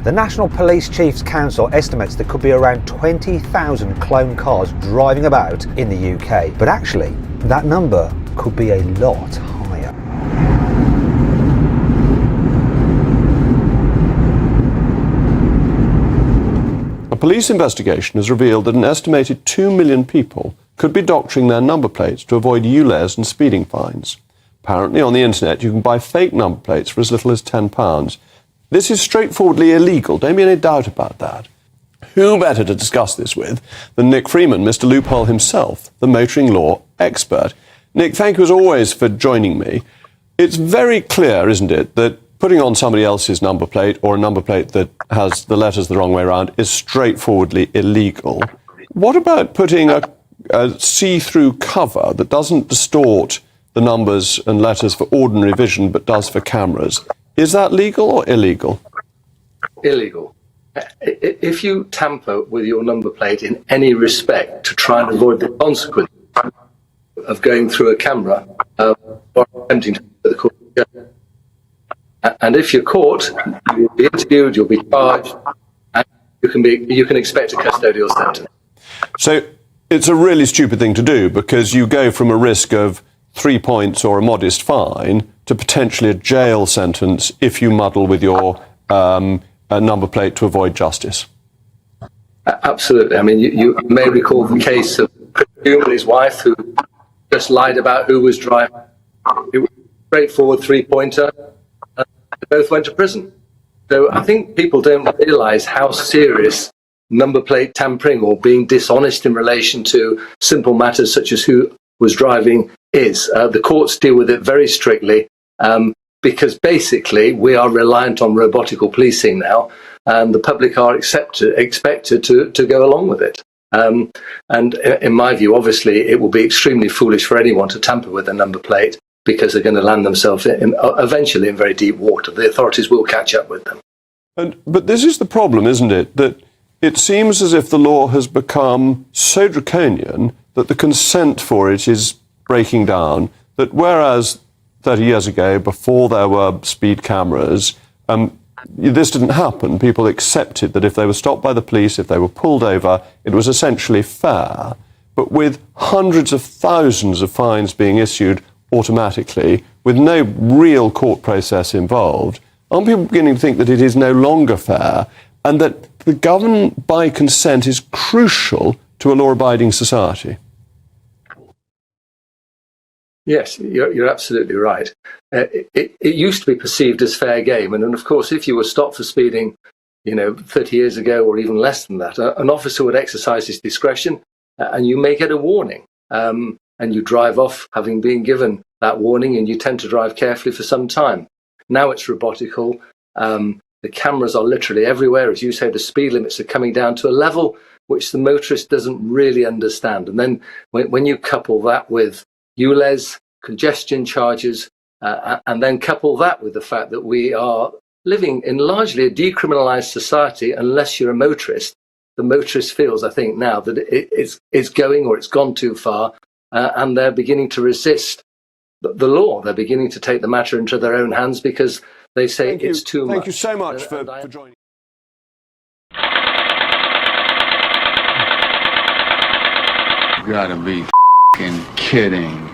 The National Police Chiefs Council estimates there could be around 20,000 clone cars driving about in the UK, but actually that number could be a lot higher. A police investigation has revealed that an estimated 2 million people could be doctoring their number plates to avoid ULEZ and speeding fines. Apparently, on the internet, you can buy fake number plates for as little as £10. This is straightforwardly illegal. Don't be any doubt about that. Who better to discuss this with than Nick Freeman, Mr. Loophole himself, the motoring law expert. Nick, thank you as always for joining me. It's very clear, isn't it, that putting on somebody else's number plate or a number plate that has the letters the wrong way around is straightforwardly illegal. What about putting a see-through cover that doesn't distort the numbers and letters for ordinary vision but does for cameras? Is that legal or illegal? Illegal. If you tamper with your number plate in any respect to try and avoid the consequence of going through a camera or attempting to the court, and if you're caught, you'll be interviewed, you'll be charged, and you can expect a custodial sentence. So it's a really stupid thing to do, because you go from a risk of 3 points or a modest fine to potentially a jail sentence if you muddle with your number plate to avoid justice. Absolutely. I mean, you may recall the case of Hume and his wife, who just lied about who was driving. It was a straightforward three-pointer. They both went to prison. So I think people don't realise how serious number plate tampering or being dishonest in relation to simple matters such as who was driving is. The courts deal with it very strictly because basically we are reliant on robotical policing now, and the public are expected to go along with it. And in my view, obviously, it will be extremely foolish for anyone to tamper with a number plate, because they're going to land themselves eventually in very deep water. The authorities will catch up with them. But this is the problem, isn't it? That it seems as if the law has become so draconian that the consent for it is breaking down. That whereas 30 years ago, before there were speed cameras, this didn't happen. People accepted that if they were stopped by the police, if they were pulled over, it was essentially fair. But with hundreds of thousands of fines being issued automatically, with no real court process involved, aren't people beginning to think that it is no longer fair, and that the government by consent is crucial to a law-abiding society? Yes, you're absolutely right. It used to be perceived as fair game, and of course, if you were stopped for speeding, 30 years ago or even less than that, an officer would exercise his discretion, and you may get a warning. And you drive off having been given that warning, and you tend to drive carefully for some time. Now it's robotical. The cameras are literally everywhere. As you say, the speed limits are coming down to a level which the motorist doesn't really understand. And then when you couple that with ULEZ, congestion charges, and then couple that with the fact that we are living in largely a decriminalised society, unless you're a motorist, the motorist feels, I think, now that it's going or it's gone too far. And they're beginning to resist the law. They're beginning to take the matter into their own hands because they say it's too much. Thank you so much for joining. You gotta be f***ing kidding.